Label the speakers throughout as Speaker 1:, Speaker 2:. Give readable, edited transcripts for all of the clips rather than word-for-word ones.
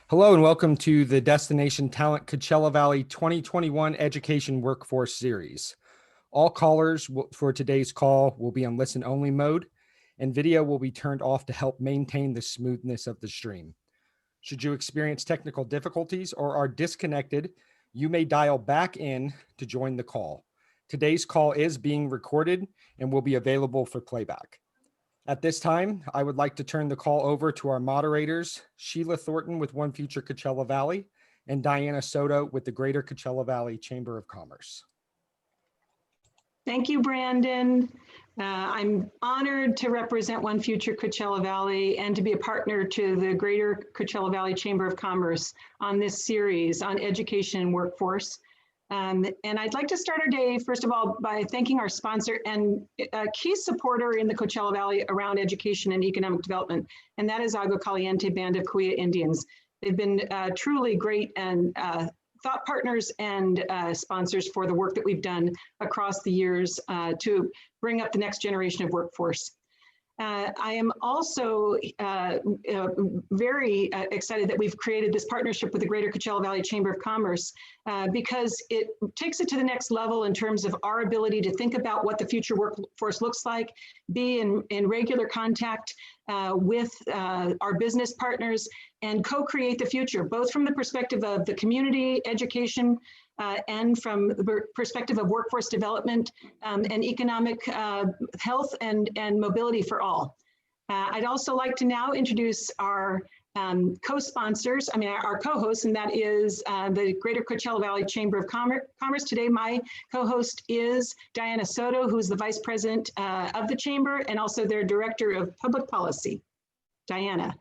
Speaker 1: Hello and welcome to the Destination Talent Coachella Valley 2021 Education Workforce Series. All callers for today's call will be on listen-only mode, and video will be turned off to help maintain the smoothness of the stream. Should you experience technical difficulties or are disconnected, you may dial back in to join the call. Today's call is being recorded and will be available for playback. At this time, I would like to turn the call over to our moderators, Sheila Thornton with One Future Coachella Valley and Diana Soto with the Greater Coachella Valley Chamber of Commerce.
Speaker 2: Thank you, Brandon. I'm honored to represent One Future Coachella Valley and to be a partner to the Greater Coachella Valley Chamber of Commerce on this series on education and workforce. And I'd like to start our day, first of all, by thanking our sponsor and a key supporter in the Coachella Valley around education and economic development, and that is Agua Caliente Band of Kuya Indians. They've been truly great and thought partners and sponsors for the work that we've done across the years to bring up the next generation of workforce. I am also very excited that we've created this partnership with the Greater Coachella Valley Chamber of Commerce because it takes it to the next level in terms of our ability to think about what the future workforce looks like, be in regular contact with our business partners, and co-create the future, both from the perspective of the community education and from the perspective of workforce development and economic health and mobility for all. I'd also like to now introduce our co-sponsors, our co-hosts, and that is the Greater Coachella Valley Chamber of Commerce. Today, my co-host is Diana Soto, who's the Vice President of the Chamber and also their Director of Public Policy. Diana.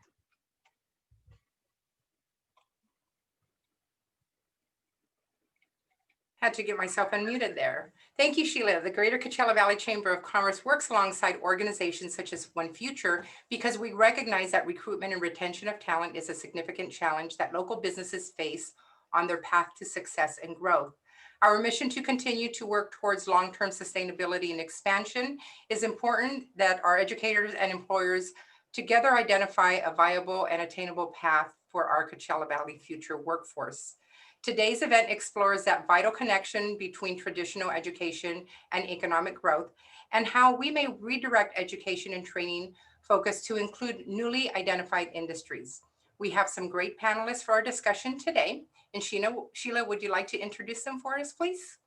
Speaker 3: Had to get myself unmuted there. Thank you, Sheila. The Greater Coachella Valley Chamber of Commerce works alongside organizations such as One Future because we recognize that recruitment and retention of talent is a significant challenge that local businesses face on their path to success and growth. Our mission to continue to work towards long-term sustainability and expansion is important that our educators and employers together identify a viable and attainable path for our Coachella Valley future workforce. Today's event explores that vital connection between traditional education and economic growth and how we may redirect education and training focus to include newly identified industries. We have some great panelists for our discussion today. And Sheila, would you like to introduce them for us, please?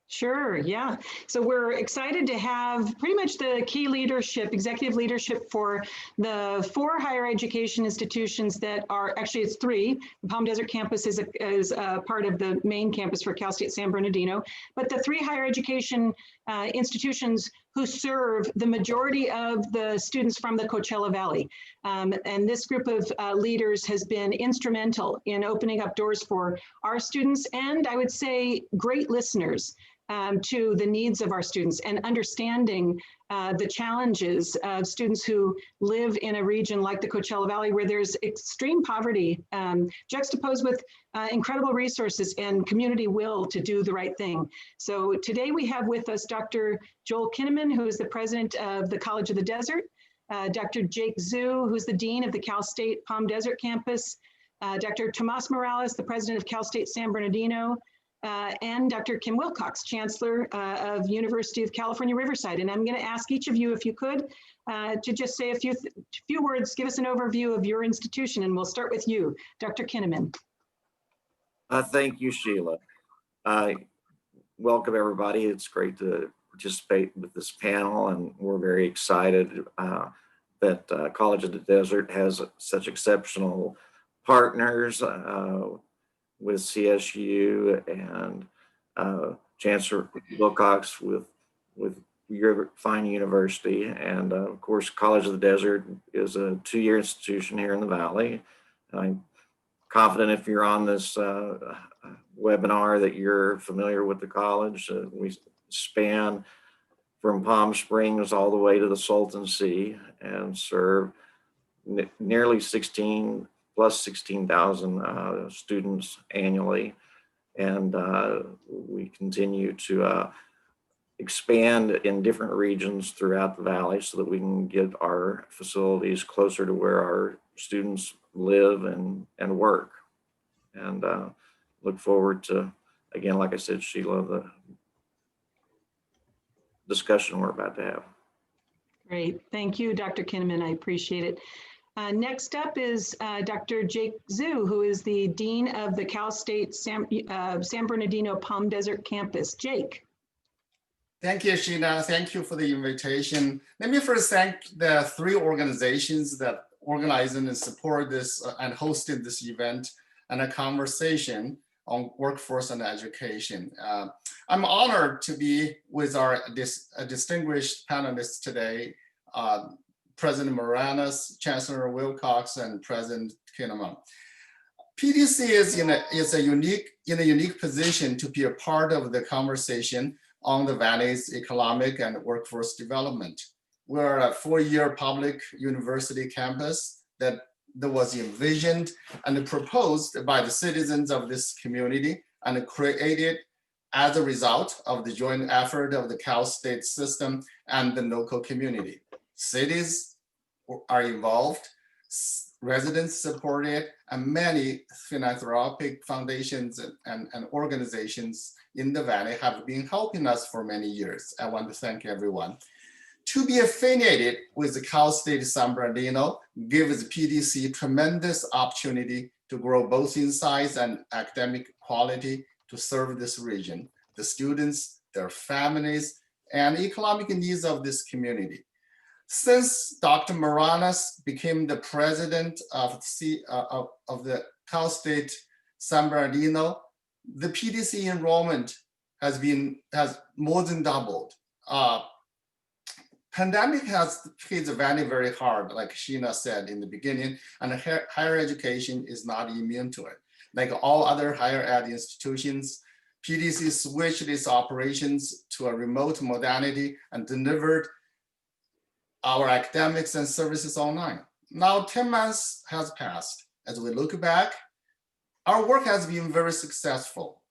Speaker 2: Sure, yeah. So we're excited to have pretty much the key leadership, executive leadership for the 4 higher education institutions that are, actually it's 3. The Palm Desert campus is a part of the main campus for Cal State San Bernardino, but the 3 higher education institutions who serve the majority of the students from the Coachella Valley. And this group of leaders has been instrumental in opening up doors for our students and I would say great listeners to the needs of our students and understanding the challenges of students who live in a region like the Coachella Valley where there's extreme poverty juxtaposed with incredible resources and community will to do the right thing. So today we have with us Dr. Joel Kinnamon, who is the president of the College of the Desert, Dr. Jake Zhu, who's the dean of the Cal State Palm Desert campus, Dr. Tomås Morales, the president of Cal State San Bernardino, and Dr. Kim Wilcox, Chancellor of University of California, Riverside. And I'm going to ask each of you, if you could, to just say a few words, give us an overview of your institution, and we'll start with you, Dr. Kinnamon.
Speaker 4: Thank you, Sheila. Welcome, everybody. It's great to participate with this panel, and we're very excited that College of the Desert has such exceptional partners with CSU and Chancellor Wilcox with your fine university. And of course, College of the Desert is a 2-year institution here in the Valley. I'm confident if you're on this webinar that you're familiar with the college. We span from Palm Springs all the way to the Salton Sea and serve nearly 16,000 students annually. And we continue to expand in different regions throughout the Valley so that we can get our facilities closer to where our students live and work. And look forward to, again, like I said, Sheila, the discussion we're about to have.
Speaker 2: Great. Thank you, Dr. Kinnamon. I appreciate it. Next up is Dr. Jake Zhu, who is the Dean of the Cal State San Bernardino Palm Desert campus. Jake.
Speaker 5: Thank you, Sheila. Thank you for the invitation. Let me first thank the 3 organizations that organized and support this and hosted this event and a conversation on workforce and education. I'm honored to be with our distinguished panelists today, President Morales, Chancellor Wilcox, and President Kinnamon. PDC is in a unique position to be a part of the conversation on the Valley's economic and workforce development. We're a 4-year public university campus that was envisioned and proposed by the citizens of this community and created as a result of the joint effort of the Cal State system and the local community. Cities are involved, residents support it, and many philanthropic foundations and organizations in the Valley have been helping us for many years. I want to thank everyone. To be affiliated with the Cal State San Bernardino gives PDC tremendous opportunity to grow both in size and academic quality to serve this region, the students, their families, and economic needs of this community. Since Dr. Morales became the president of the Cal State San Bernardino, the PDC enrollment has more than doubled. Pandemic has hit the Valley very hard, like Sheena said in the beginning, and higher education is not immune to it. Like all other higher ed institutions, PDC switched its operations to a remote modality and delivered our academics and services online. Now 10 months has passed. As we look back, our work has been very successful.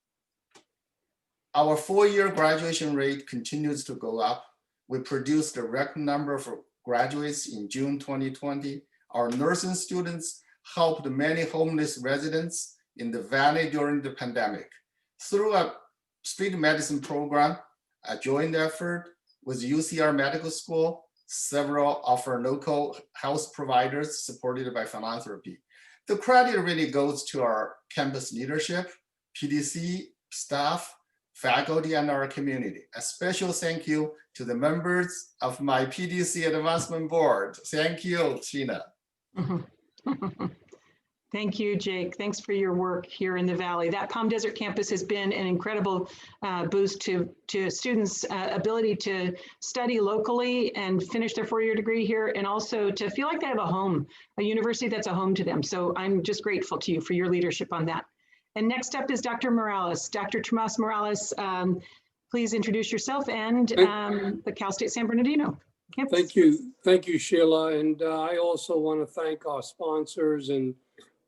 Speaker 5: Our 4-year graduation rate continues to go up. We produced a record number of graduates in June 2020. Our nursing students helped many homeless residents in the Valley during the pandemic. Through a street medicine program, a joint effort with UCR Medical School, several of our local health providers supported by philanthropy. The credit really goes to our campus leadership, PDC staff, faculty, and our community. A special thank you to the members of my PDC Advancement Board. Thank you, Sheena.
Speaker 2: Thank you, Jake. Thanks for your work here in the Valley. That Palm Desert campus has been an incredible boost to students' ability to study locally and finish their 4-year degree here, and also to feel like they have a home, a university that's a home to them. So I'm just grateful to you for your leadership on that. And next up is Dr. Morales. Dr. Tomås Morales, please introduce yourself and the Cal State San Bernardino campus.
Speaker 6: Thank you, Sheila. And I also want to thank our sponsors and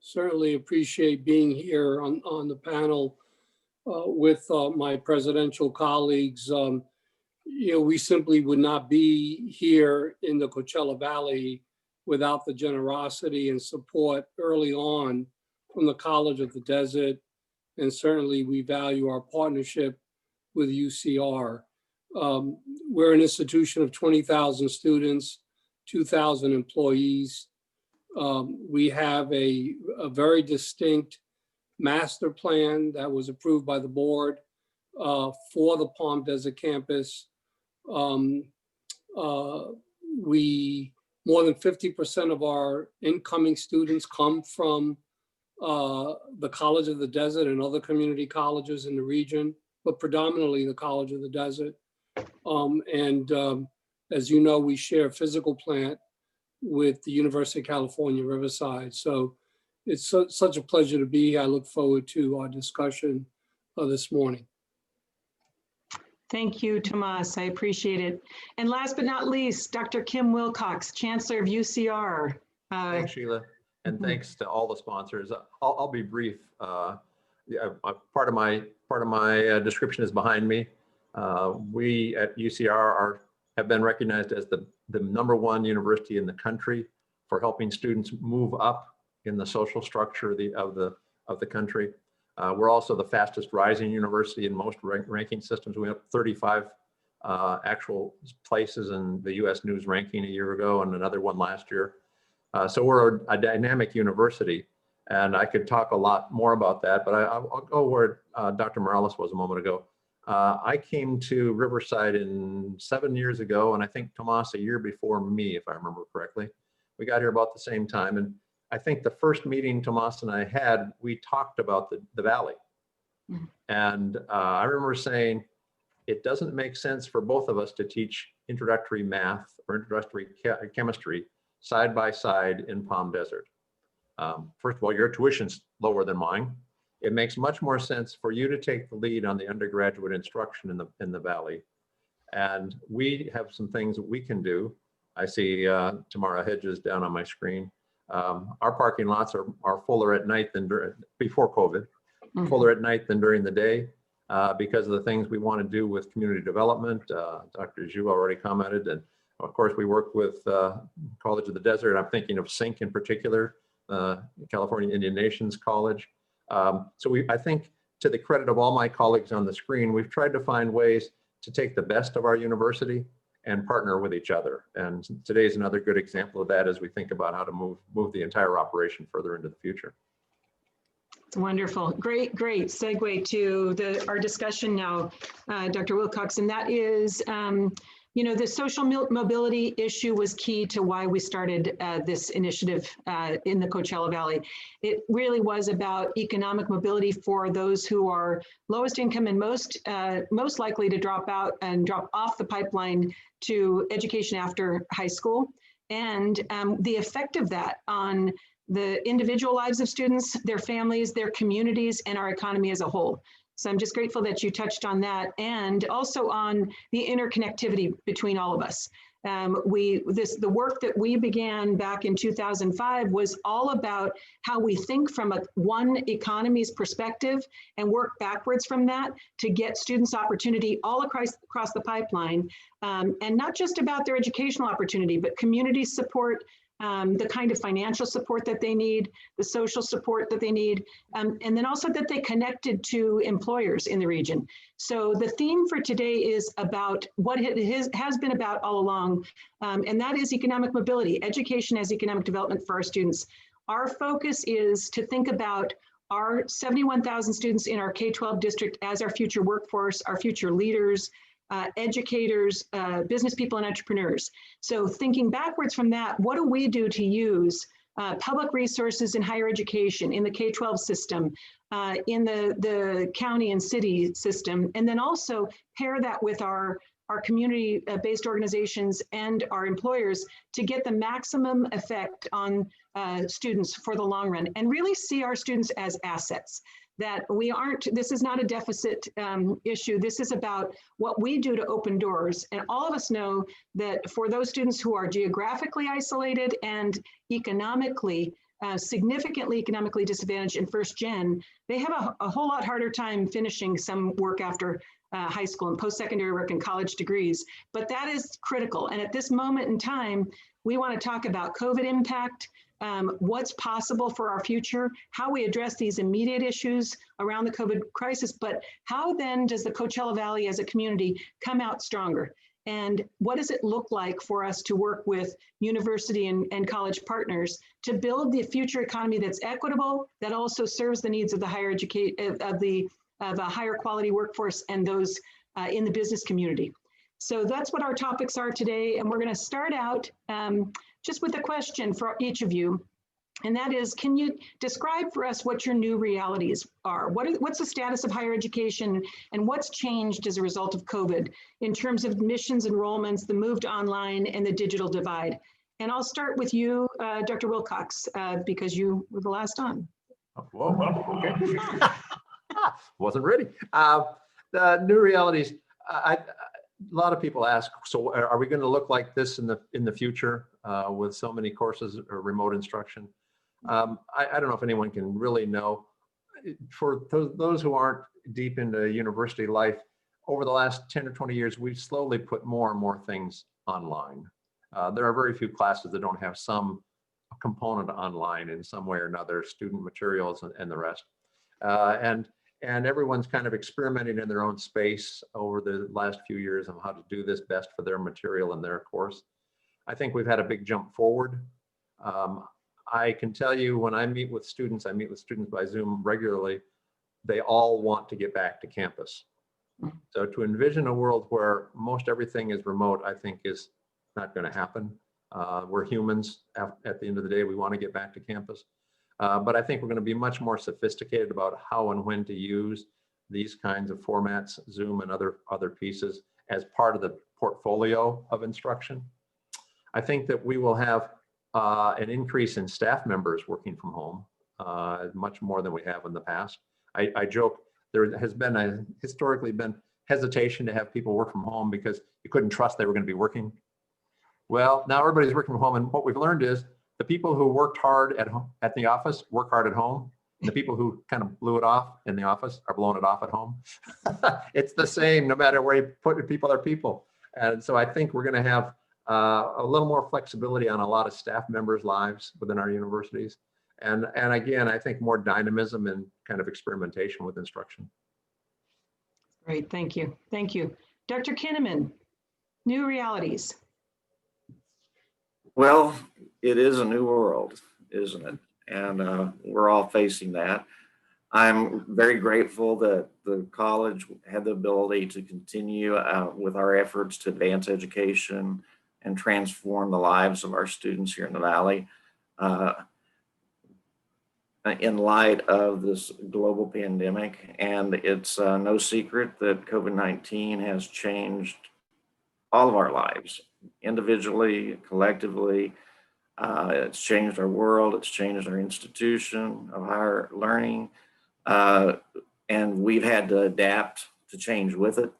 Speaker 6: certainly appreciate being here on the panel with my presidential colleagues. We simply would not be here in the Coachella Valley without the generosity and support early on from the College of the Desert. And certainly we value our partnership with UCR. We're an institution of 20,000 students, 2,000 employees. We have a very distinct master plan that was approved by the board for the Palm Desert campus. More than 50% of our incoming students come from the College of the Desert and other community colleges in the region, but predominantly the College of the Desert. As you know, we share a physical plant with the University of California, Riverside. So it's such a pleasure to be here. I look forward to our discussion this morning.
Speaker 2: Thank you, Tomas. I appreciate it. And last but not least, Dr. Kim Wilcox, Chancellor of UCR.
Speaker 7: Thanks, Sheila. And thanks to all the sponsors. I'll be brief. Part of my description is behind me. We at UCR have been recognized as the #1 university in the country for helping students move up in the social structure of the country. We're also the fastest rising university in most ranking systems. We have 35 actual places in the US News ranking a year ago and another one last year. So we're a dynamic university, and I could talk a lot more about that, but I'll go where Dr. Morales was a moment ago. I came to Riverside 7 years ago, and I think Tomås a year before me, if I remember correctly. We got here about the same time, and I think the first meeting Tomås and I had, we talked about the valley.
Speaker 2: Mhm.
Speaker 7: And I remember saying, it doesn't make sense for both of us to teach introductory math or introductory chemistry side by side in Palm Desert. First of all, your tuition's lower than mine. It makes much more sense for you to take the lead on the undergraduate instruction in the Valley. And we have some things that we can do. I see Tamara Hedges down on my screen. Our parking lots are fuller at night than before COVID, fuller at night than during the day because of the things we want to do with community development. Dr. Zhu already commented, and of course we work with College of the Desert. I'm thinking of SINC in particular, California Indian Nations College. So I think, to the credit of all my colleagues on the screen, we've tried to find ways to take the best of our university and partner with each other. And today is another good example of that as we think about how to move the entire operation further into the future.
Speaker 2: It's wonderful. Great segue to our discussion now, Dr. Wilcox, and that is, the social mobility issue was key to why we started this initiative in the Coachella Valley. It really was about economic mobility for those who are lowest income and most likely to drop out and drop off the pipeline to education after high school, and the effect of that on the individual lives of students, their families, their communities, and our economy as a whole. So I'm just grateful that you touched on that, and also on the interconnectivity between all of us. The work that we began back in 2005 was all about how we think from one economy's perspective and work backwards from that to get students opportunity all across the pipeline, and not just about their educational opportunity, but community support, the kind of financial support that they need, the social support that they need, and then also that they connected to employers in the region. So the theme for today is about what it has been about all along, and that is economic mobility, education as economic development for our students. Our focus is to think about our 71,000 students in our K-12 district as our future workforce, our future leaders, educators, business people, and entrepreneurs. So thinking backwards from that, what do we do to use public resources in higher education, in the K-12 system, in the county and city system, and then also pair that with our community-based organizations and our employers to get the maximum effect on students for the long run, and really see our students as assets. That this is not a deficit issue. This is about what we do to open doors. And all of us know that for those students who are geographically isolated and significantly economically disadvantaged in first gen, they have a whole lot harder time finishing some work after high school and post-secondary work and college degrees. But that is critical. And at this moment in time, we want to talk about COVID impact, what's possible for our future, how we address these immediate issues around the COVID crisis, but how then does the Coachella Valley as a community come out stronger? And what does it look like for us to work with university and college partners to build the future economy that's equitable, that also serves the needs of the higher of a higher quality workforce and those in the business community? So that's what our topics are today. And we're going to start out just with a question for each of you. And that is, can you describe for us what your new realities are? What's the status of higher education and what's changed as a result of COVID in terms of admissions, enrollments, the move to online, and the digital divide? And I'll start with you, Dr. Wilcox, because you were the last on.
Speaker 7: Whoa, okay. Wasn't ready. The new realities, a lot of people ask, so are we going to look like this in the future with so many courses or remote instruction? I don't know if anyone can really know. For those who aren't deep into university life, over the last 10 or 20 years, we've slowly put more and more things online. There are very few classes that don't have some component online in some way or another, student materials and the rest. And everyone's kind of experimenting in their own space over the last few years on how to do this best for their material and their course. I think we've had a big jump forward. I can tell you when I meet with students by Zoom regularly, they all want to get back to campus. So to envision a world where most everything is remote, I think is not going to happen. We're humans. At the end of the day, we want to get back to campus. But I think we're going to be much more sophisticated about how and when to use these kinds of formats, Zoom and other pieces, as part of the portfolio of instruction. I think that we will have an increase in staff members working from home, much more than we have in the past. I joke, there has been historically been hesitation to have people work from home because you couldn't trust they were going to be working. Well, now everybody's working from home, and what we've learned is the people who worked hard at home, at the office, work hard at home. And the people who kind of blew it off in the office are blowing it off at home. It's the same, no matter where you put people are people. And so I think we're going to have a little more flexibility on a lot of staff members' lives within our universities. And again, I think more dynamism and kind of experimentation with instruction.
Speaker 2: Great, thank you. Thank you. Dr. Kinnamon, new realities.
Speaker 4: Well, it is a new world, isn't it? And we're all facing that. I'm very grateful that the college had the ability to continue with our efforts to advance education and transform the lives of our students here in the Valley in light of this global pandemic. And it's no secret that COVID-19 has changed all of our lives, individually, collectively. It's changed our world, it's changed our institution of higher learning, and we've had to adapt to change with it.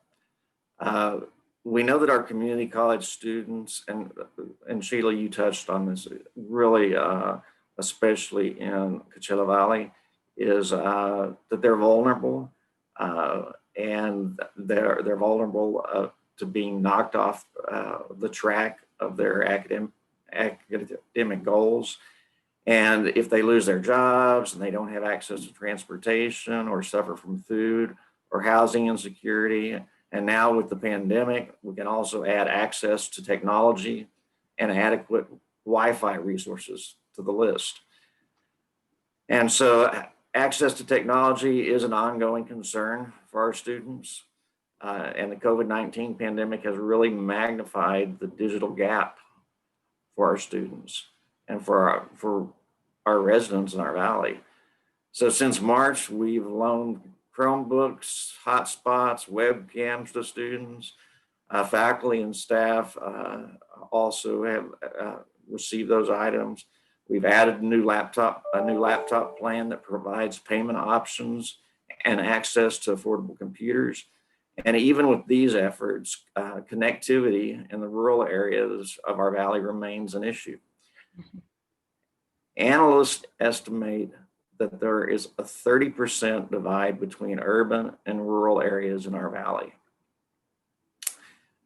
Speaker 4: We know that our community college students, and Sheila, you touched on this, really, especially in Coachella Valley, is that they're vulnerable, and they're vulnerable to being knocked off the track of their academic goals. And if they lose their jobs and they don't have access to transportation or suffer from food or housing insecurity, and now with the pandemic, we can also add access to technology and adequate Wi-Fi resources to the list. And so access to technology is an ongoing concern for our students. And the COVID-19 pandemic has really magnified the digital gap for our students and for our residents in our Valley. So since March, we've loaned Chromebooks, hotspots, webcams to students. Faculty and staff also have received those items. We've added a new laptop plan that provides payment options and access to affordable computers. And even with these efforts, connectivity in the rural areas of our Valley remains an issue. Analysts estimate that there is a 30% divide between urban and rural areas in our Valley.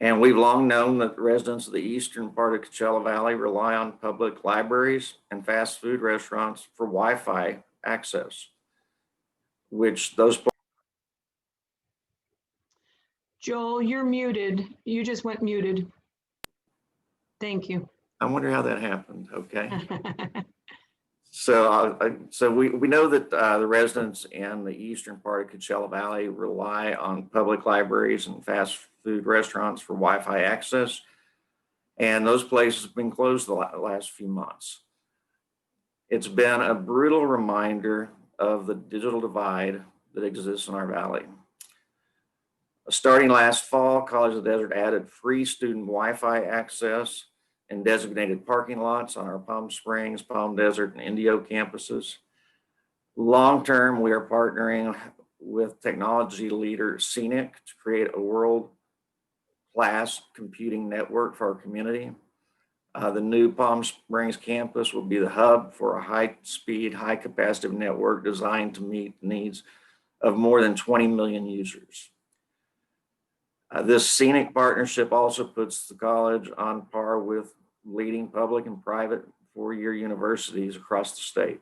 Speaker 4: And we've long known that residents of the eastern part of Coachella Valley rely on public libraries and fast food restaurants for Wi-Fi access, which those.
Speaker 2: Joel, you're muted. You just went muted. Thank you.
Speaker 4: I wonder how that happened. Okay. So we know that the residents in the eastern part of Coachella Valley rely on public libraries and fast food restaurants for Wi-Fi access. And those places have been closed the last few months. It's been a brutal reminder of the digital divide that exists in our Valley. Starting last fall, College of the Desert added free student Wi-Fi access in designated parking lots on our Palm Springs, Palm Desert, and Indio campuses. Long-term, we are partnering with technology leader Scenic to create a world-class computing network for our community. The new Palm Springs campus will be the hub for a high-speed, high-capacity network designed to meet the needs of more than 20 million users. This Scenic partnership also puts the college on par with leading public and private four-year universities across the state.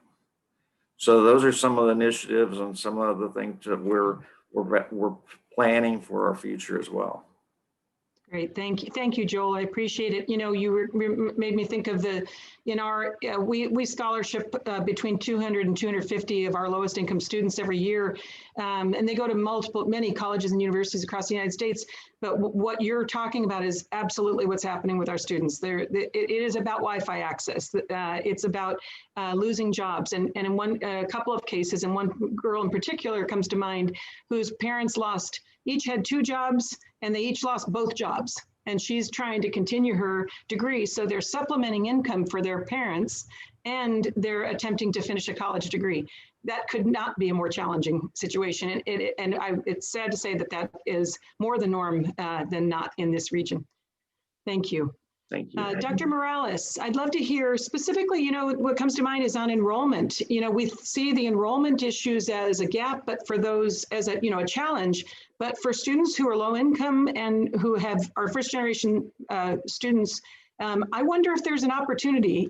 Speaker 4: So those are some of the initiatives and some of the things that we're planning for our future as well.
Speaker 2: Great, thank you, Joel. I appreciate it. You know, made me think of in our we scholarship between 200 and 250 of our lowest income students every year, and they go to many colleges and universities across the United States. But what you're talking about is absolutely what's happening with our students. It is about Wi-Fi access. It's about losing jobs, and in a couple of cases, and one girl in particular comes to mind, whose parents each had 2 jobs, and they each lost both jobs. And she's trying to continue her degree. So they're supplementing income for their parents, and they're attempting to finish a college degree. That could not be a more challenging situation. It's sad to say that is more the norm than not in this region. Thank you.
Speaker 4: Thank you.
Speaker 2: Dr. Morales, I'd love to hear specifically, you know, what comes to mind is on enrollment. You know, we see the enrollment issues as a gap, but for those as a challenge. But for students who are low income and who are first generation students, I wonder if there's an opportunity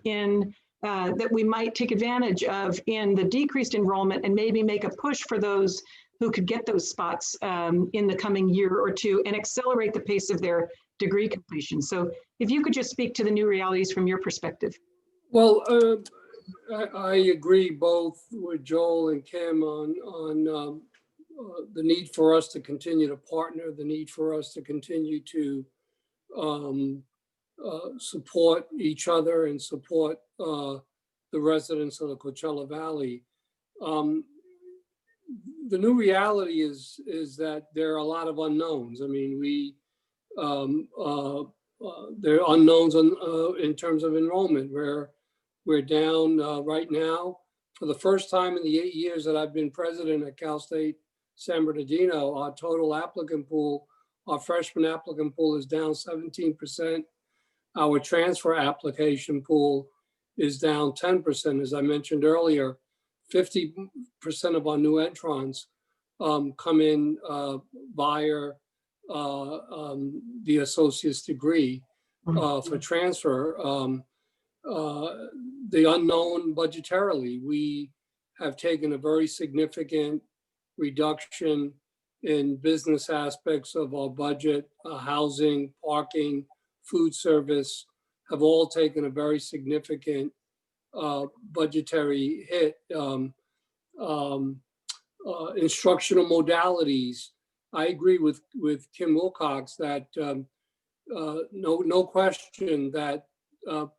Speaker 2: that we might take advantage of in the decreased enrollment and maybe make a push for those who could get those spots in the coming year or two and accelerate the pace of their degree completion. So if you could just speak to the new realities from your perspective.
Speaker 6: Well, I agree both with Joel and Kim on the need for us to continue to partner, the need for us to continue to support each other and support the residents of the Coachella Valley. The new reality is that there are a lot of unknowns. I mean, there are unknowns in terms of enrollment, where we're down right now. For the first time in the 8 years that I've been president at Cal State San Bernardino, our total applicant pool, our freshman applicant pool is down 17%. Our transfer application pool is down 10%. As I mentioned earlier, 50% of our new entrants come in via the associate's degree for transfer. The unknown budgetarily, we have taken a very significant reduction in business aspects of our budget. Housing, parking, food service have all taken a very significant budgetary hit. Instructional modalities. I agree with Kim Wilcox that no question that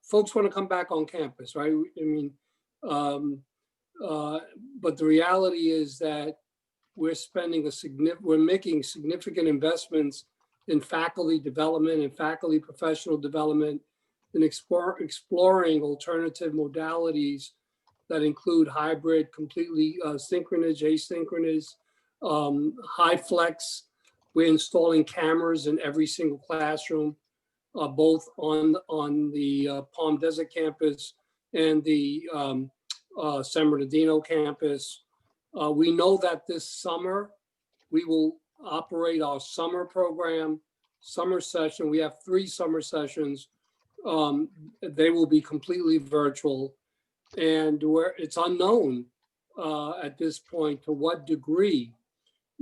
Speaker 6: folks want to come back on campus, right? I mean, but the reality is that we're making significant investments in faculty development and faculty professional development, and exploring alternative modalities that include hybrid, completely synchronous, asynchronous, high flex. We're installing cameras in every single classroom, both on the Palm Desert campus and the San Bernardino campus. We know that this summer we will operate our summer program, summer session. We have 3 summer sessions. They will be completely virtual, and where it's unknown at this point to what degree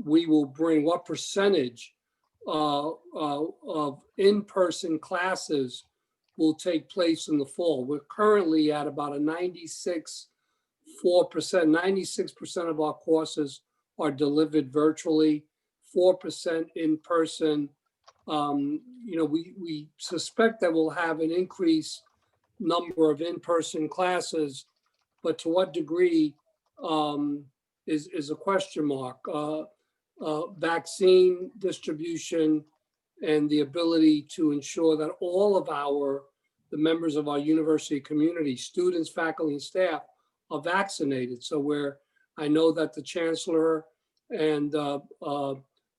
Speaker 6: we will bring, what percentage of in-person classes will take place in the fall. We're currently at about a 96% of our courses are delivered virtually, 4% in person. We suspect that we'll have an increased number of in-person classes, but to what degree is a question mark. Vaccine distribution and the ability to ensure that all of the members of our university community, students, faculty, and staff, are vaccinated. So I know that the Chancellor and the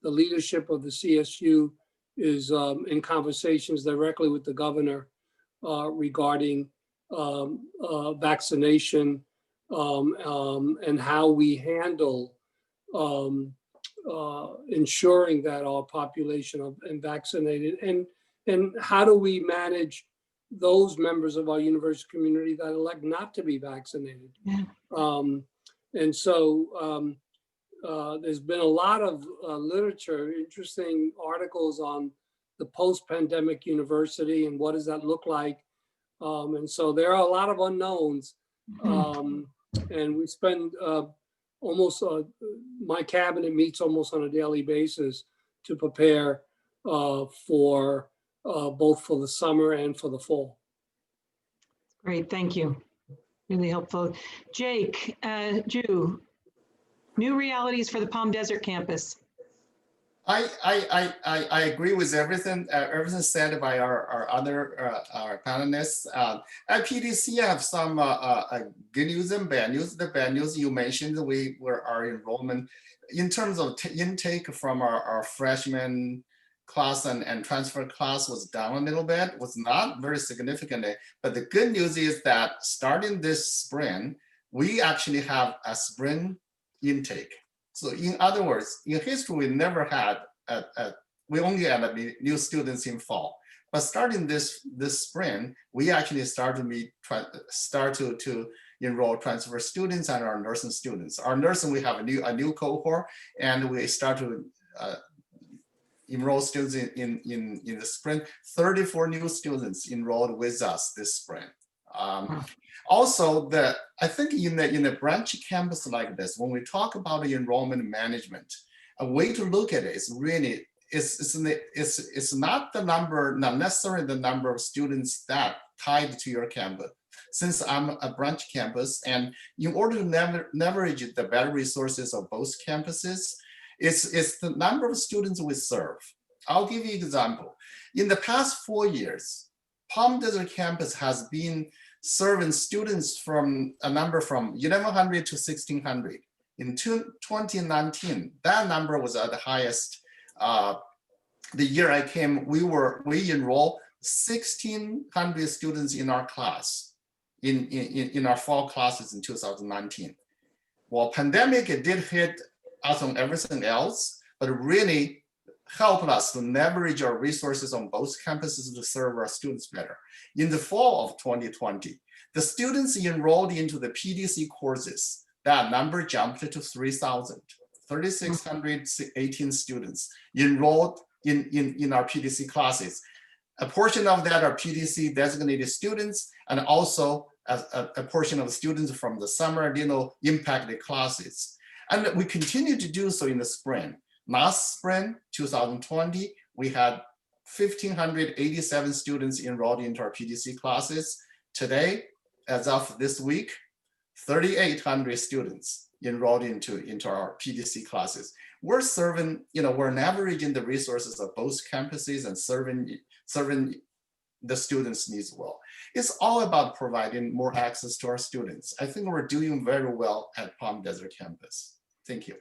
Speaker 6: leadership of the CSU is in conversations directly with the governor regarding vaccination and how we handle ensuring that our population are vaccinated, and how do we manage those members of our university community that elect not to be vaccinated.
Speaker 2: Yeah.
Speaker 6: And so there's been a lot of literature, interesting articles on the post-pandemic university and what does that look like. And so there are a lot of unknowns. And we spend almost, my cabinet meets almost on a daily basis to prepare for both for the summer and for the fall.
Speaker 2: Great, thank you. Really helpful. Jake, Ju, new realities for the Palm Desert campus.
Speaker 5: I agree with everything said by our other our panelists. At PDC, I have some good news and bad news. The bad news you mentioned, our enrollment in terms of intake from our freshman class and transfer class was down a little bit, was not very significant. But the good news is that starting this spring, we actually have a spring intake. So in other words, in history, we never had, we only had new students in fall. But starting this spring, we actually start to enroll transfer students and our nursing students. Our nursing, we have a new cohort, and we start to enroll students in the spring. 34 new students enrolled with us this spring. Also, I think in a branch campus like this, when we talk about the enrollment management, a way to look at it is really it's not necessarily the number of students that tied to your campus. Since I'm a branch campus, and in order to leverage the better resources of both campuses, it's the number of students we serve. I'll give you an example. In the past 4 years, Palm Desert campus has been serving students from a number from 1,100 to 1,600. In 2019, that number was at the highest. The year I came, we enrolled 1,600 students in our class, in our fall classes in 2019. Well, pandemic, it did hit us on everything else, but it really helped us to leverage our resources on both campuses to serve our students better. In the fall of 2020, the students enrolled into the PDC courses, that number jumped to 3,000, 3,618 students enrolled in our PDC classes. A portion of that are PDC designated students, and also a portion of the students from the San Bernardino impacted classes. And we continue to do so in the spring. Last spring, 2020, we had 1,587 students enrolled into our PDC classes. Today, as of this week, 3,800 students enrolled into our PDC classes. We're serving, we're leveraging the resources of both campuses and serving the students' needs well. It's all about providing more access to our students. I think we're doing very well at Palm Desert campus. Thank you.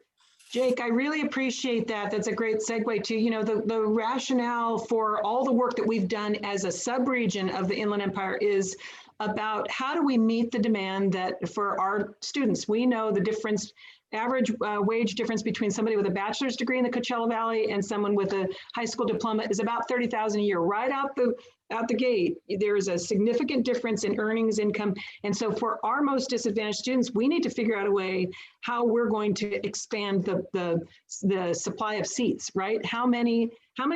Speaker 2: Jake, I really appreciate that. That's a great segue to, the rationale for all the work that we've done as a sub-region of the Inland Empire is about how do we meet the demand that for our students. We know the difference, average wage difference between somebody with a bachelor's degree in the Coachella Valley and someone with a high school diploma is about $30,000 a year. Right out the gate, there is a significant difference in earnings, income. And so for our most disadvantaged students, we need to figure out a way how we're going to expand the supply of seats, right? How many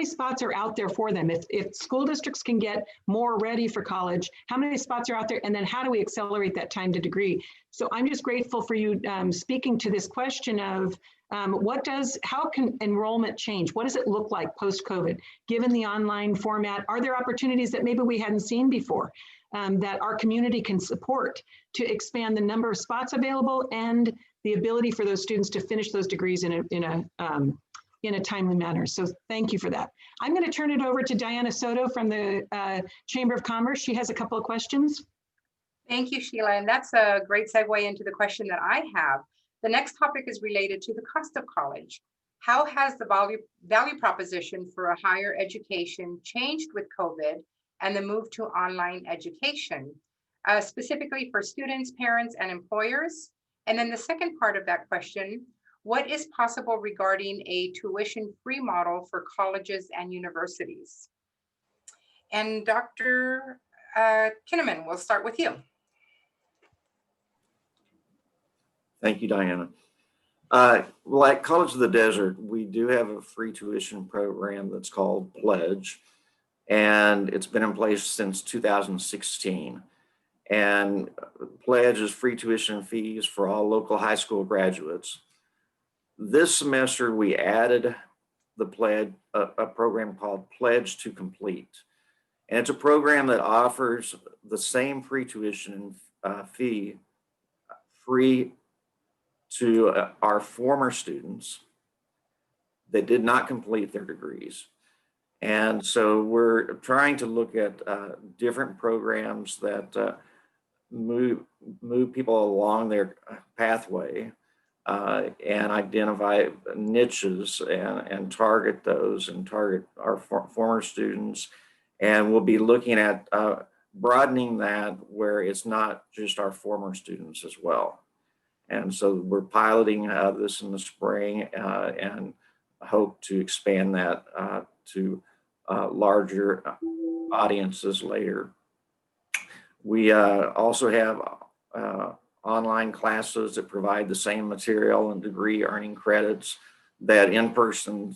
Speaker 2: spots are out there for them? If school districts can get more ready for college, how many spots are out there? And then how do we accelerate that time to degree? So I'm just grateful for you speaking to this question of how can enrollment change? What does it look like post-COVID? Given the online format, are there opportunities that maybe we hadn't seen before that our community can support to expand the number of spots available and the ability for those students to finish those degrees in a timely manner? So thank you for that. I'm going to turn it over to Diana Soto from the Chamber of Commerce. She has a couple of questions.
Speaker 3: Thank you, Sheila. And that's a great segue into the question that I have. The next topic is related to the cost of college. How has the value proposition for a higher education changed with COVID and the move to online education, specifically for students, parents, and employers? And then the second part of that question, what is possible regarding a tuition-free model for colleges and universities? And Dr. Kinnamon, we'll start with you.
Speaker 4: Thank you, Diana. Well, at College of the Desert, we do have a free tuition program that's called Pledge, and it's been in place since 2016. And Pledge is free tuition fees for all local high school graduates. This semester, we added the Pledge, a program called Pledge to Complete. And it's a program that offers the same free tuition fee free to our former students that did not complete their degrees. And so we're trying to look at different programs that move people along their pathway and identify niches and target those and target our former students. And we'll be looking at broadening that where it's not just our former students as well. And so we're piloting this in the spring and hope to expand that to larger audiences later. We also have online classes that provide the same material and degree earning credits that in-person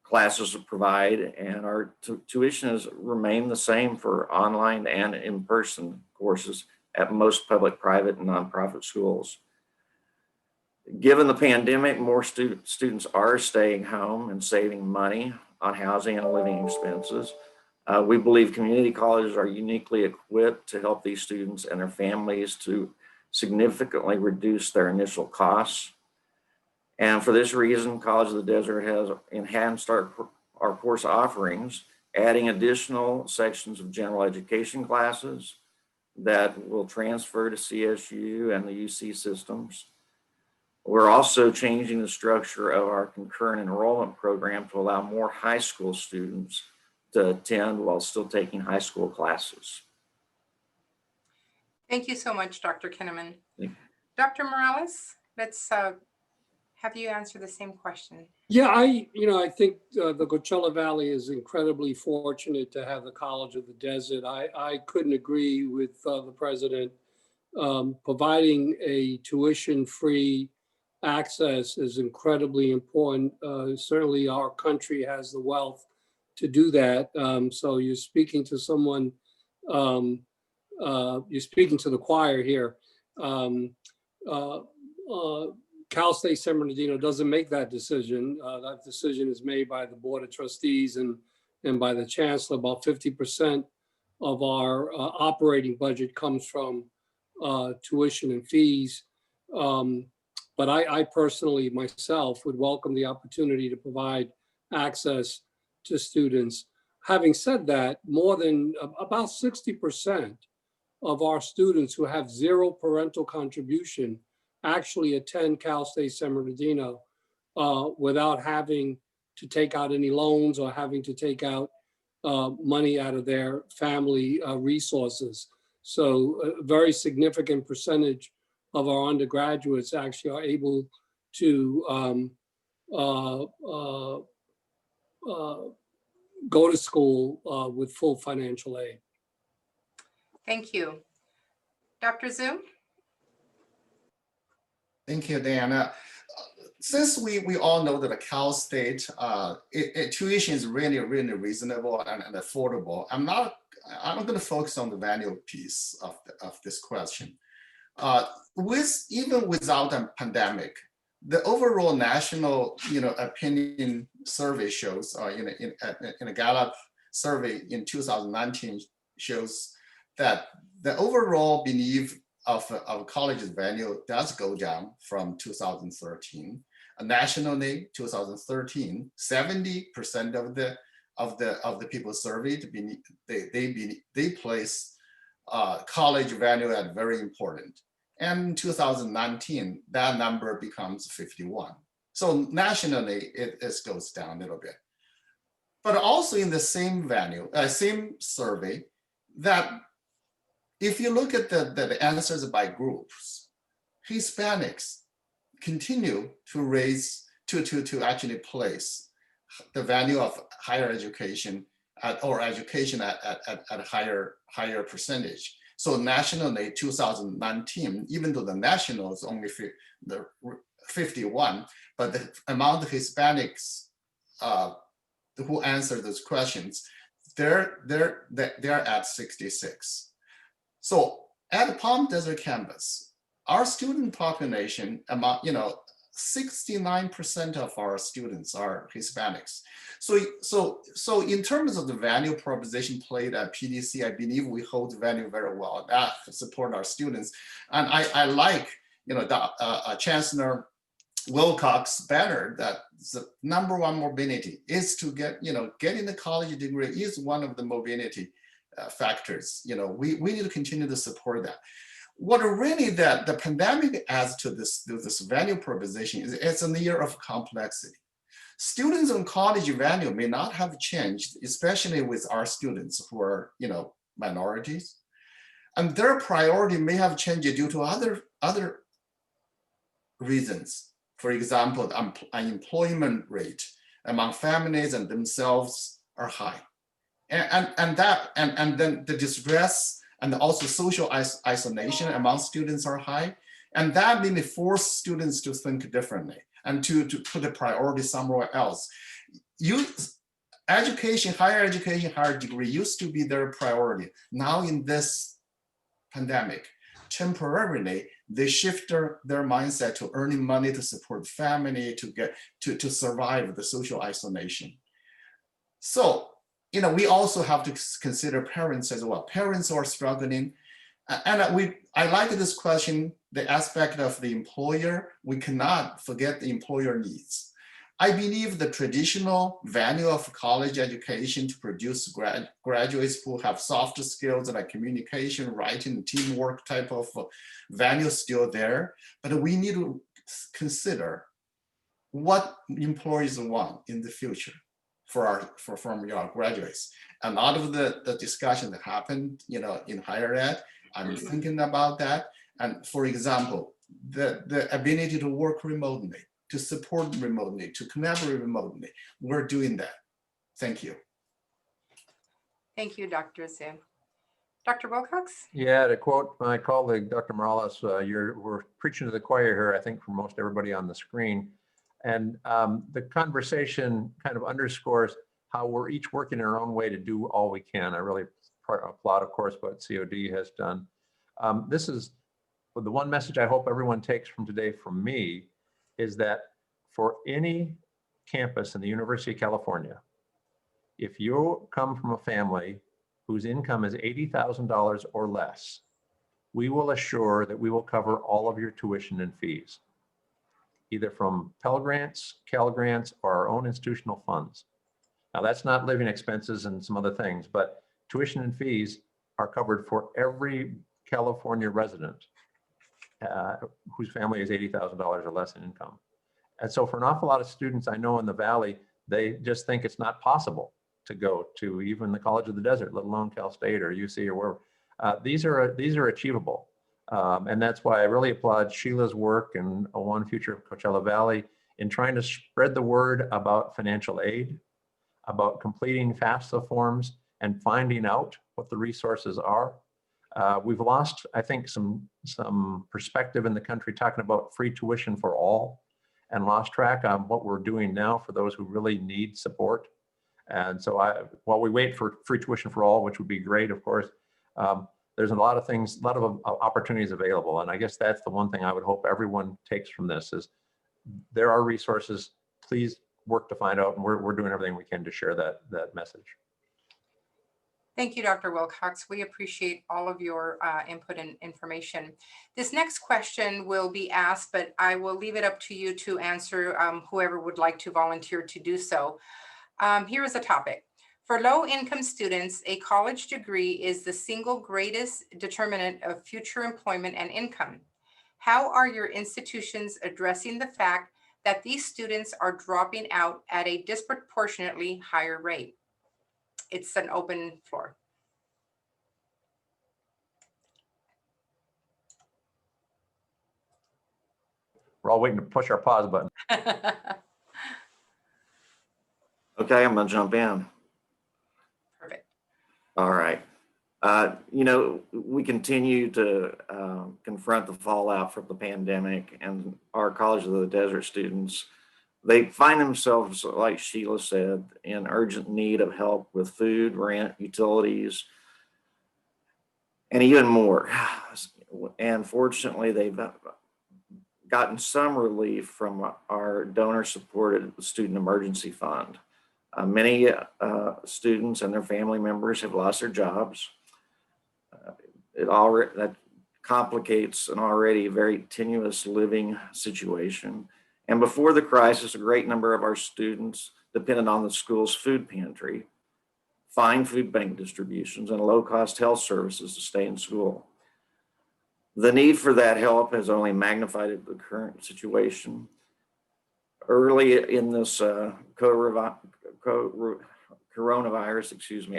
Speaker 4: classes provide, and our tuition has remained the same for online and in-person courses at most public, private, and nonprofit schools. Given the pandemic, more students are staying home and saving money on housing and living expenses. We believe community colleges are uniquely equipped to help these students and their families to significantly reduce their initial costs. And for this reason, College of the Desert has enhanced our course offerings, adding additional sections of general education classes that will transfer to CSU and the UC systems. We're also changing the structure of our concurrent enrollment program to allow more high school students to attend while still taking high school classes.
Speaker 3: Thank you so much, Dr. Kinnamon.
Speaker 4: Thank you.
Speaker 3: Dr. Morales, let's have you answer the same question.
Speaker 6: Yeah, I think the Coachella Valley is incredibly fortunate to have the College of the Desert. I couldn't agree with the president. Providing a tuition-free access is incredibly important. Certainly our country has the wealth to do that. So you're speaking to someone, you're speaking to the choir here. Cal State San Bernardino doesn't make that decision. That decision is made by the Board of Trustees and by the Chancellor. About 50% of our operating budget comes from tuition and fees. But I personally, myself, would welcome the opportunity to provide access to students. Having said that, more than about 60% of our students who have zero parental contribution actually attend Cal State San Bernardino without having to take out any loans or having to take out money out of their family resources. So a very significant percentage of our undergraduates actually are able to go to school with full financial aid.
Speaker 3: Thank you. Dr. Zoom?
Speaker 5: Thank you, Diana. Since we all know that a Cal State tuition is really reasonable and affordable, I'm going to focus on the value piece of this question. Even without a pandemic, the overall national opinion survey shows, in a Gallup survey in 2019 shows that the overall belief of college's value does go down from 2013. Nationally, 2013, 70% of the people surveyed they place college value as very important. And in 2019, that number becomes 51. So nationally, it goes down a little bit. But also in the same same survey, that if you look at the answers by groups, Hispanics continue to raise, to actually place the value of higher education or education at a higher percentage. So nationally, 2019, even though the national is only 51, but the amount of Hispanics who answer those questions, they're at 66. So at Palm Desert campus, our student population, 69% of our students are Hispanics. So in terms of the value proposition played at PDC, I believe we hold value very well. That support our students, and I like the Chancellor Wilcox banner that the #1 mobility is to getting the college degree is one of the mobility factors. We need to continue to support that. What really the pandemic adds to this value proposition is it's a year of complexity. Students on college value may not have changed, especially with our students who are minorities, and their priority may have changed due to other reasons. For example, the unemployment rate among families and themselves are high, and then the distress and also social isolation among students are high, and that may force students to think differently and to put the priority somewhere else. Higher education, higher degree used to be their priority. Now in this pandemic, temporarily, they shift their mindset to earning money to support family, to survive the social isolation. So, we also have to consider parents as well. Parents are struggling. And I like this question, the aspect of the employer. We cannot forget the employer needs. I believe the traditional value of college education to produce graduates who have softer skills like communication, writing, teamwork type of value still there. But we need to consider what employees want in the future from your graduates. A lot of the discussion that happened, in higher ed, I'm thinking about that. And for example, the ability to work remotely, to support remotely, to collaborate remotely, we're doing that. Thank you.
Speaker 3: Thank you, Dr. Zhu. Dr. Wilcox?
Speaker 7: Yeah, to quote my colleague, Dr. Morales, we're preaching to the choir here, I think, for most everybody on the screen. And the conversation kind of underscores how we're each working in our own way to do all we can. I really applaud, of course, what COD has done. This is the one message I hope everyone takes from today from me is that for any campus in the University of California, if you come from a family whose income is $80,000 or less, we will assure that we will cover all of your tuition and fees, either from Pell Grants, Cal Grants, or our own institutional funds. Now that's not living expenses and some other things, but tuition and fees are covered for every California resident whose family is $80,000 or less in income. And so for an awful lot of students I know in the Valley, they just think it's not possible to go to even the College of the Desert, let alone Cal State or UC or wherever. These are achievable. And that's why I really applaud Sheila's work and One Future of Coachella Valley in trying to spread the word about financial aid, about completing FAFSA forms and finding out what the resources are. We've lost, I think, some perspective in the country talking about free tuition for all and lost track on what we're doing now for those who really need support. And so while we wait for free tuition for all, which would be great, of course, there's a lot of things, a lot of opportunities available. And I guess that's the one thing I would hope everyone takes from this is there are resources. Please work to find out, and we're doing everything we can to share that message.
Speaker 3: Thank you, Dr. Wilcox. We appreciate all of your input and information. This next question will be asked, but I will leave it up to you to answer, whoever would like to volunteer to do so. Here is a topic. For low-income students, a college degree is the single greatest determinant of future employment and income. How are your institutions addressing the fact that these students are dropping out at a disproportionately higher rate? It's an open floor.
Speaker 7: We're all waiting to push our pause button.
Speaker 4: Okay, I'm gonna jump in. All right. We continue to confront the fallout from the pandemic, and our College of the Desert students, they find themselves, like Sheila said, in urgent need of help with food, rent, utilities, and even more. And fortunately, they've gotten some relief from our donor-supported Student Emergency Fund. Many students and their family members have lost their jobs. That complicates an already very tenuous living situation. And before the crisis, a great number of our students depended on the school's food pantry, fine food bank distributions, and low-cost health services to stay in school. The need for that help has only magnified the current situation. Early in this coronavirus,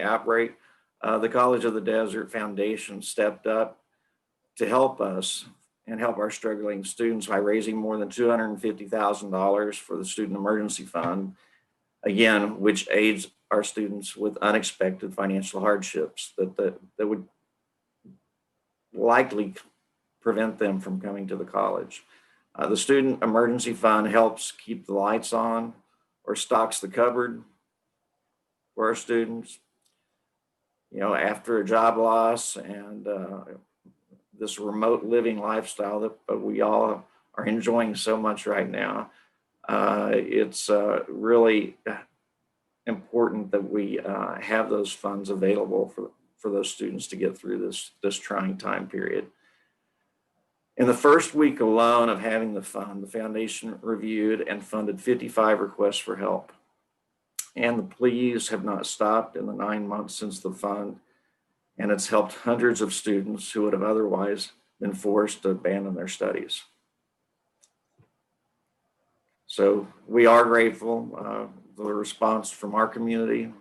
Speaker 4: outbreak, the College of the Desert Foundation stepped up to help us and help our struggling students by raising more than $250,000 for the Student Emergency Fund, again, which aids our students with unexpected financial hardships that would likely prevent them from coming to the college. The Student Emergency Fund helps keep the lights on or stocks the cupboard for our students. After a job loss and this remote living lifestyle that we all are enjoying so much right now, it's really important that we have those funds available for those students to get through this trying time period. In the first week alone of having the fund, the foundation reviewed and funded 55 requests for help. And the pleas have not stopped in the 9 months since the fund, and it's helped hundreds of students who would have otherwise been forced to abandon their studies. So we are grateful for the response from our community.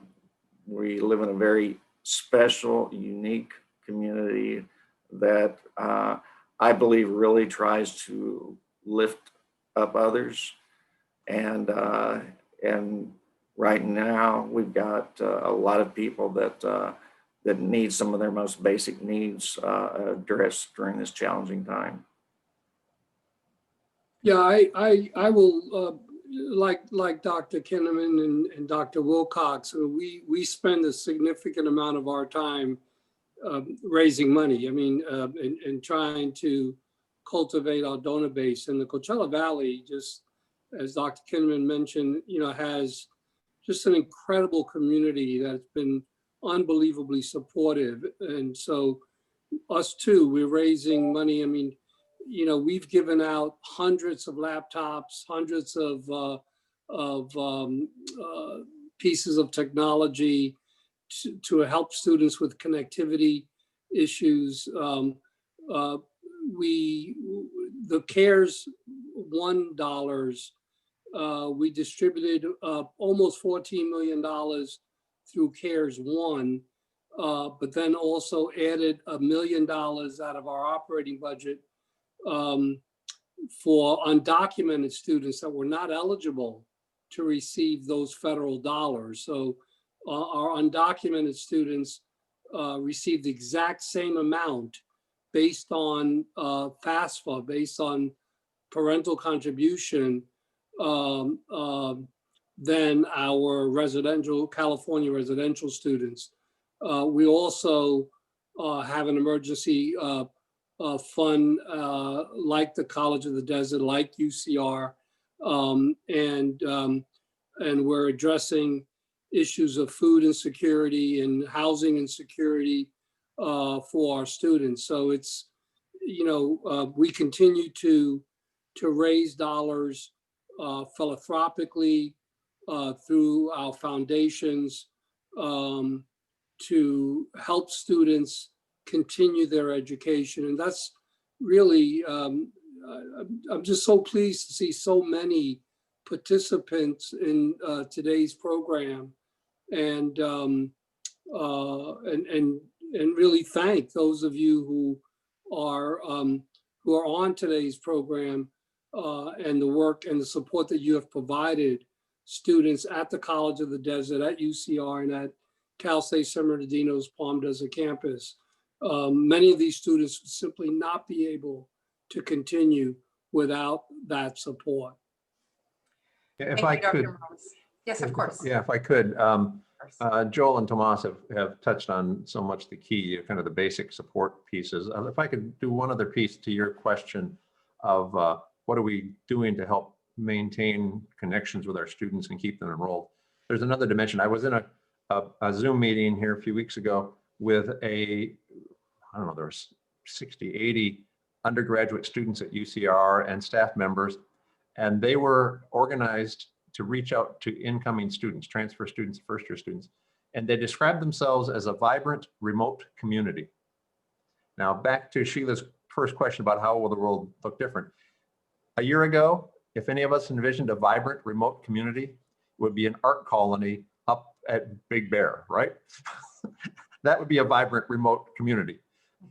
Speaker 4: We live in a very special, unique community that I believe really tries to lift up others. And right now we've got a lot of people that need some of their most basic needs addressed during this challenging time.
Speaker 6: Yeah, I will, like Dr. Kinnamon and Dr. Wilcox, we spend a significant amount of our time raising money. I mean, and trying to cultivate our donor base. And the Coachella Valley, just as Dr. Kinnamon mentioned, has just an incredible community that's been unbelievably supportive. And so us too, we're raising money. I mean, we've given out hundreds of laptops, hundreds of pieces of technology to help students with connectivity issues. The CARES $1, we distributed almost $14 million through CARES 1, but then also added $1 million out of our operating budget for undocumented students that were not eligible to receive those federal dollars. So our undocumented students received the exact same amount based on FAFSA, based on parental contribution, than our California residential students. We also have an emergency fund like the College of the Desert, like UCR, and we're addressing issues of food insecurity and housing insecurity for our students. So it's, we continue to raise dollars philanthropically through our foundations to help students continue their education. And that's really, I'm just so pleased to see so many participants in today's program, and really thank those of you who are on today's program and the work and the support that you have provided students at the College of the Desert, at UCR, and at Cal State San Bernardino's Palm Desert campus, many of these students would simply not be able to continue without that support.
Speaker 7: If
Speaker 3: Thank
Speaker 7: I
Speaker 3: you, Dr.
Speaker 7: could,
Speaker 3: Morales. Yes, of course.
Speaker 7: yeah, if I could,
Speaker 3: Of course.
Speaker 7: Joel and Tomas have touched on so much the key, kind of the basic support pieces. If I could do one other piece to your question of what are we doing to help maintain connections with our students and keep them enrolled? There's another dimension. I was in a Zoom meeting here a few weeks ago with I don't know, there's 60, 80 undergraduate students at UCR and staff members, and they were organized to reach out to incoming students, transfer students, first-year students, and they described themselves as a vibrant remote community. Now, back to Sheila's first question about how will the world look different. A year ago, if any of us envisioned a vibrant remote community, it would be an art colony up at Big Bear, right? That would be a vibrant remote community.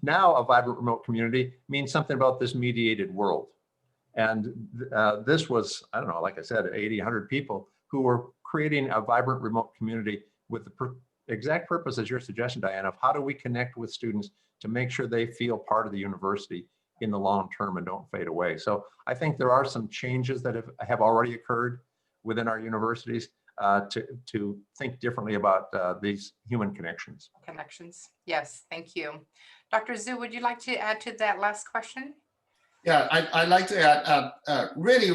Speaker 7: Now, a vibrant remote community means something about this mediated world. And this was, I don't know, like I said, 80, 100 people who were creating a vibrant remote community with the exact purpose as your suggestion, Diane, of how do we connect with students to make sure they feel part of the university in the long term and don't fade away. So I think there are some changes that have already occurred within our universities to think differently about these human connections.
Speaker 3: Connections. Yes, thank you. Dr. Zhu, would you like to add to that last question?
Speaker 5: Yeah, I'd like to add, really,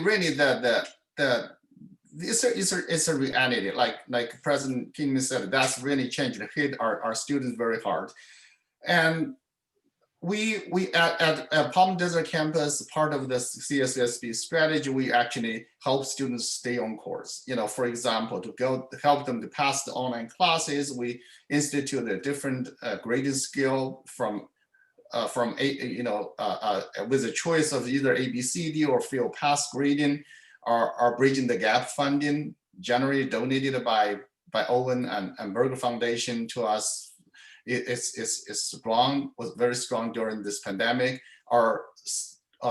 Speaker 5: it's a reality. Like President Kinnamon said, that's really changed and hit our students very hard. And we at Palm Desert campus, part of the CSSB strategy, we actually help students stay on course. You know, for example, to help them to pass the online classes, we institute a different grading scale with a choice of either ABCD or field pass grading. Our Bridging the Gap funding, generally donated by Owen and Berger Foundation to us. It's strong, was very strong during this pandemic. Our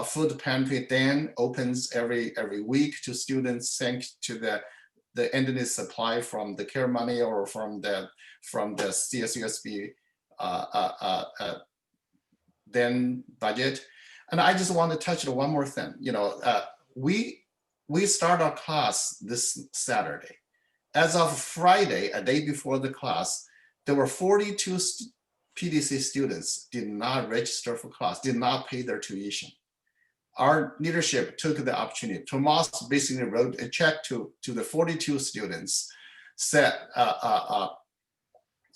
Speaker 5: food pantry then opens every week to students thanks to the endless supply from the care money or from the CSUSB then budget. And I just want to touch on one more thing. You know, we start our class this Saturday. As of Friday, a day before the class, there were 42 PDC students did not register for class, did not pay their tuition. Our leadership took the opportunity. Tomås basically wrote a check to the 42 students, said,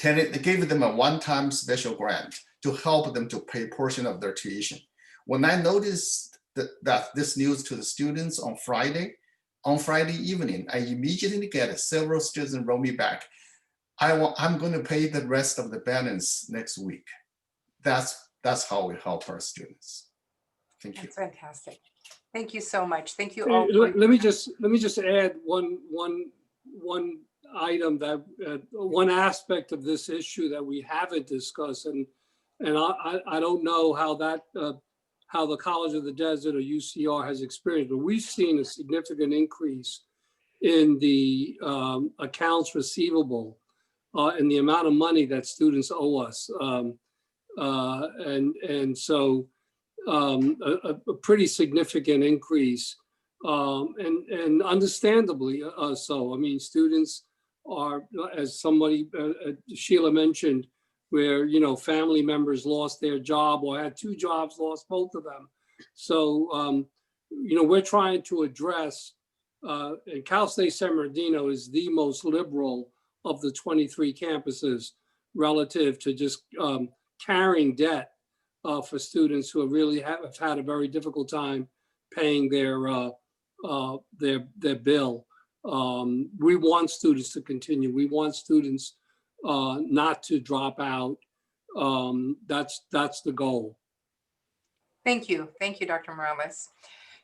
Speaker 5: they gave them a one-time special grant to help them to pay a portion of their tuition. When I noticed that this news to the students on Friday evening, I immediately get several students wrote me back. I'm going to pay the rest of the balance next week. That's how we help our students. Thank you.
Speaker 3: That's fantastic. Thank you so much. Thank you all.
Speaker 6: Let me just add one item that one aspect of this issue that we haven't discussed, and I don't know how the College of the Desert or UCR has experienced, but we've seen a significant increase in the accounts receivable and the amount of money that students owe us, and so a pretty significant increase, and understandably so. I mean, students are, as somebody, Sheila mentioned, where, family members lost their job or had two jobs, lost both of them. So, we're trying to address, and Cal State San Bernardino is the most liberal of the 23 campuses relative to just carrying debt for students who really have had a very difficult time paying their bill. We want students to continue. We want students not to drop out. That's the goal.
Speaker 3: Thank you, Dr. Morales.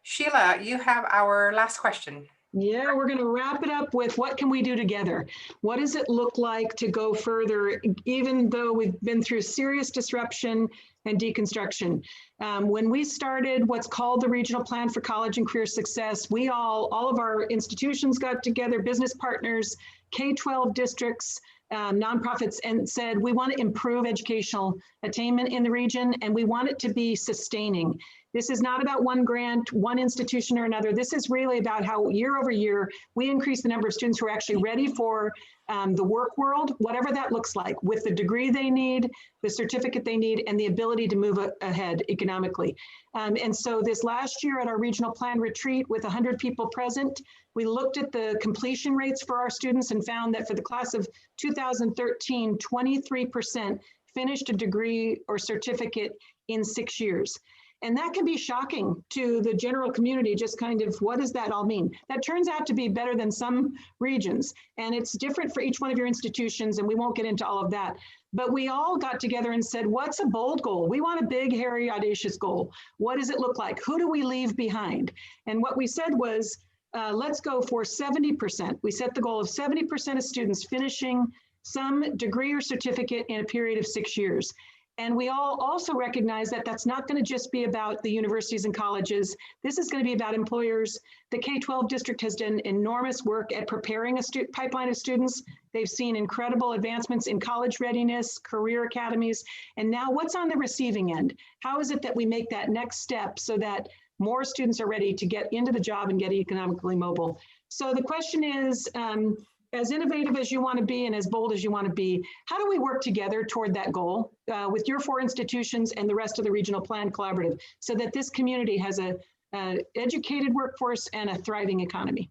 Speaker 3: Sheila, you have our last question.
Speaker 2: Yeah, we're going to wrap it up with what can we do together? What does it look like to go further, even though we've been through serious disruption and deconstruction? When we started what's called the Regional Plan for College and Career Success, we all of our institutions got together, business partners, K-12 districts, nonprofits and said, we want to improve educational attainment in the region, and we want it to be sustaining. This is not about one grant, one institution or another. This is really about how year over year, we increase the number of students who are actually ready for the work world, whatever that looks like, with the degree they need, the certificate they need, and the ability to move ahead economically. And so this last year at our regional plan retreat with 100 people present, we looked at the completion rates for our students and found that for the class of 2013, 23% finished a degree or certificate in 6 years. And that can be shocking to the general community, just kind of, what does that all mean? That turns out to be better than some regions. And it's different for each one of your institutions, and we won't get into all of that. But we all got together and said, what's a bold goal? We want a big, hairy, audacious goal. What does it look like? Who do we leave behind? And what we said was, let's go for 70%. We set the goal of 70% of students finishing some degree or certificate in a period of 6 years. And we all also recognize that that's not going to just be about the universities and colleges. This is going to be about employers. The K-12 district has done enormous work at preparing a pipeline of students. They've seen incredible advancements in college readiness, career academies. And now what's on the receiving end? How is it that we make that next step so that more students are ready to get into the job and get economically mobile? So the question is, as innovative as you want to be and as bold as you want to be, how do we work together toward that goal with your 4 institutions and the rest of the regional plan collaborative so that this community has a educated workforce and a thriving economy?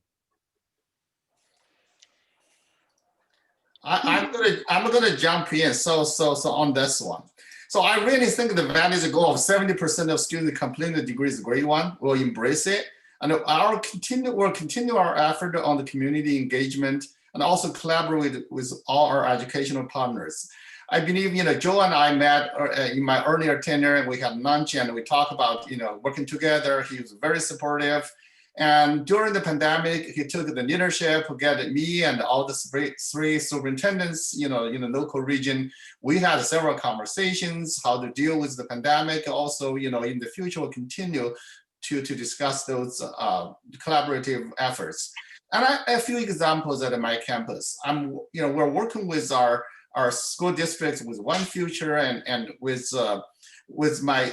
Speaker 5: I'm gonna jump in. So on this one. So I really think the values goal of 70% of students completing the degree is a great one. We'll embrace it. And we'll continue our effort on the community engagement and also collaborate with all our educational partners. I believe, Joe and I met in my earlier tenure, and we had lunch and we talked about, working together. He was very supportive. And during the pandemic, he took the leadership to get me and all the 3 superintendents, in the local region. We had several conversations, how to deal with the pandemic. Also, in the future, we'll continue to discuss those collaborative efforts. And a few examples at my campus. We're working with our school districts with One Future and with my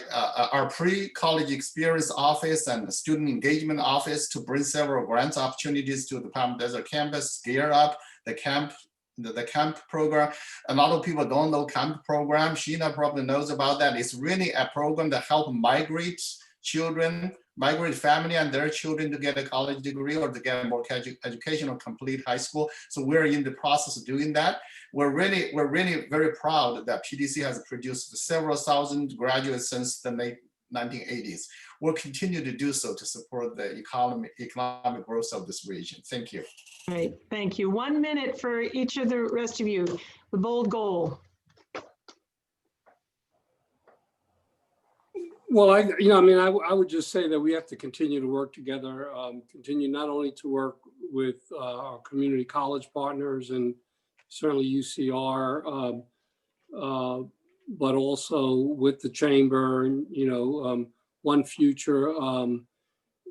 Speaker 5: our pre-college experience office and the student engagement office to bring several grant opportunities to the Palm Desert campus, gear up the camp program. A lot of people don't know camp program. Sheena probably knows about that. It's really a program that helps migrate family and their children to get a college degree or to get a more education or complete high school. So we're in the process of doing that. We're really very proud that PDC has produced several thousand graduates since the late 1980s. We'll continue to do so to support the economic growth of this region. Thank you.
Speaker 2: Great, thank you. 1 minute for each of the rest of you. The bold goal.
Speaker 6: Well, I would just say that we have to continue to work together, continue not only to work with our community college partners and certainly UCR, but also with the chamber and, One Future.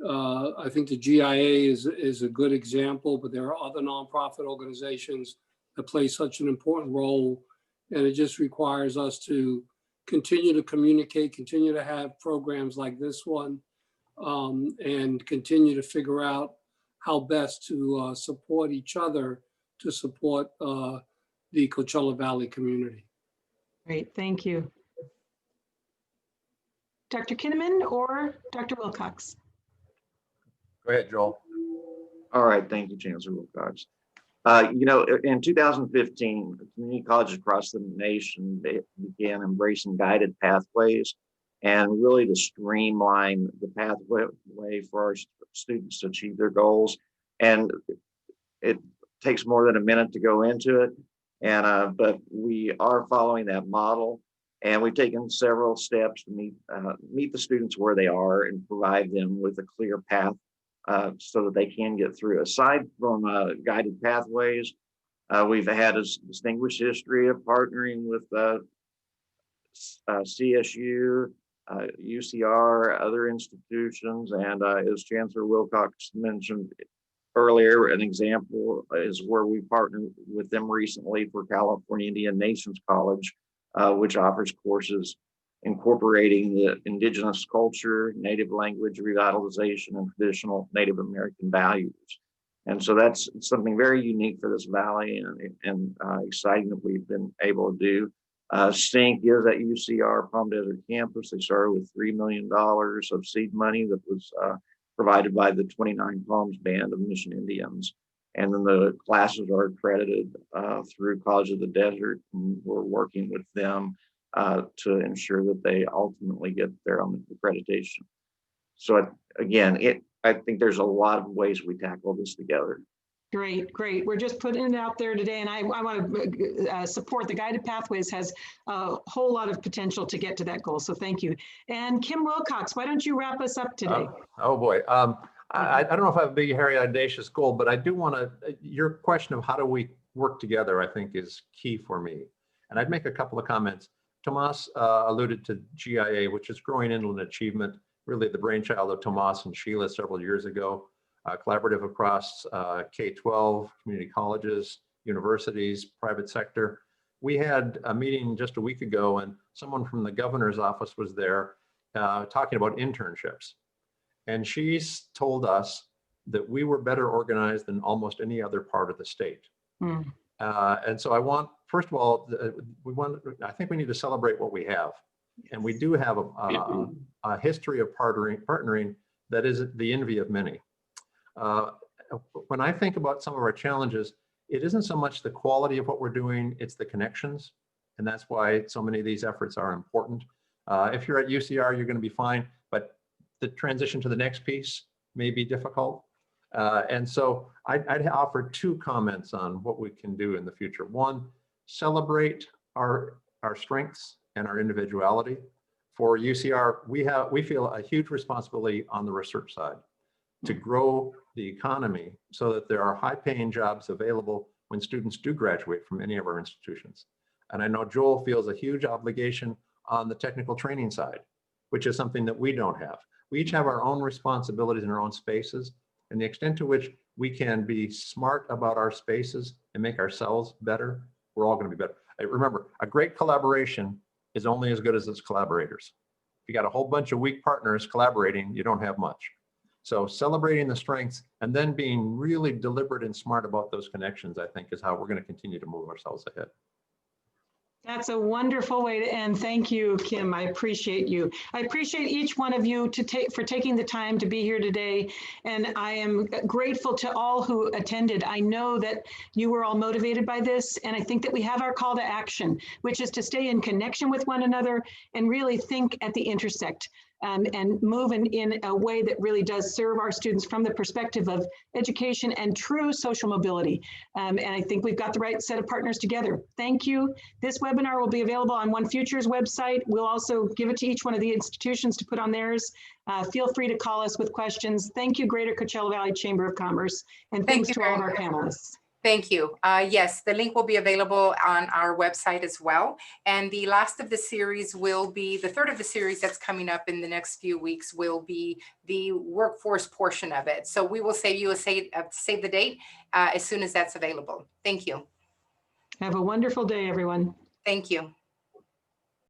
Speaker 6: I think the GIA is a good example, but there are other nonprofit organizations that play such an important role. And it just requires us to continue to communicate, continue to have programs like this one, and continue to figure out how best to support each other to support the Coachella Valley community.
Speaker 2: Great, thank you. Dr. Kinnamon or Dr. Wilcox?
Speaker 7: Go ahead, Joel.
Speaker 4: All right, thank you, Chancellor Wilcox. In 2015, community colleges across the nation began embracing guided pathways and really to streamline the pathway for our students to achieve their goals. And it takes more than a minute to go into it, but we are following that model, and we've taken several steps to meet the students where they are and provide them with a clear path so that they can get through. Aside from guided pathways, we've had a distinguished history of partnering with CSU, UCR, other institutions, and as Chancellor Wilcox mentioned earlier, an example is where we partnered with them recently for California Indian Nations College, which offers courses incorporating the indigenous culture, native language revitalization, and traditional Native American values. And so that's something very unique for this valley and exciting that we've been able to do. STINK is at UCR Palm Desert campus. They started with $3 million of seed money that was provided by the 29 Palms Band of Mission Indians. And then the classes are accredited through College of the Desert, and we're working with them to ensure that they ultimately get their own accreditation. So again, I think there's a lot of ways we tackle this together.
Speaker 2: Great, great. We're just putting it out there today, and I want to support the Guided Pathways has a whole lot of potential to get to that goal. So thank you. And Kim Wilcox, why don't you wrap us up today?
Speaker 7: Oh boy. I don't know if I have a big, hairy, audacious goal, but I do want to, your question of how do we work together, I think is key for me. And I'd make a couple of comments. Tomås alluded to GIA, which is Growing Inland Achievement, really the brainchild of Tomås and Sheila several years ago. Collaborative across K-12, community colleges, universities, private sector. We had a meeting just a week ago and someone from the governor's office was there talking about internships. And she's told us that we were better organized than almost any other part of the state.
Speaker 2: Mm.
Speaker 7: And so I want, first of all, I think we need to celebrate what we have. And we do have a history of partnering that is the envy of many. When I think about some of our challenges, it isn't so much the quality of what we're doing, it's the connections. And that's why so many of these efforts are important. If you're at UCR, you're going to be fine, but the transition to the next piece may be difficult. And so I'd offer two comments on what we can do in the future. One, celebrate our strengths and our individuality. For UCR, we feel a huge responsibility on the research side to grow the economy so that there are high-paying jobs available when students do graduate from any of our institutions. And I know Joel feels a huge obligation on the technical training side, which is something that we don't have. We each have our own responsibilities in our own spaces, and the extent to which we can be smart about our spaces and make ourselves better, we're all going to be better. Remember, a great collaboration is only as good as its collaborators. If you got a whole bunch of weak partners collaborating, you don't have much. So celebrating the strengths and then being really deliberate and smart about those connections, I think, is how we're going to continue to move ourselves ahead.
Speaker 2: That's a wonderful way to end. Thank you, Kim. I appreciate you. I appreciate each one of you for taking the time to be here today. And I am grateful to all who attended. I know that you were all motivated by this. And I think that we have our call to action, which is to stay in connection with one another and really think at the intersect. And move in a way that really does serve our students from the perspective of education and true social mobility. And I think we've got the right set of partners together. Thank you. This webinar will be available on One Future's website. We'll also give it to each one of the institutions to put on theirs. Feel free to call us with questions. Thank you, Greater Coachella Valley Chamber of Commerce. And thanks to all of our panelists.
Speaker 3: Thank you. Yes, the link will be available on our website as well. And the last of the series will be, the third of the series that's coming up in the next few weeks will be the workforce portion of it. So we will save you save the date as soon as that's available. Thank you.
Speaker 2: Have a wonderful day, everyone.
Speaker 3: Thank you.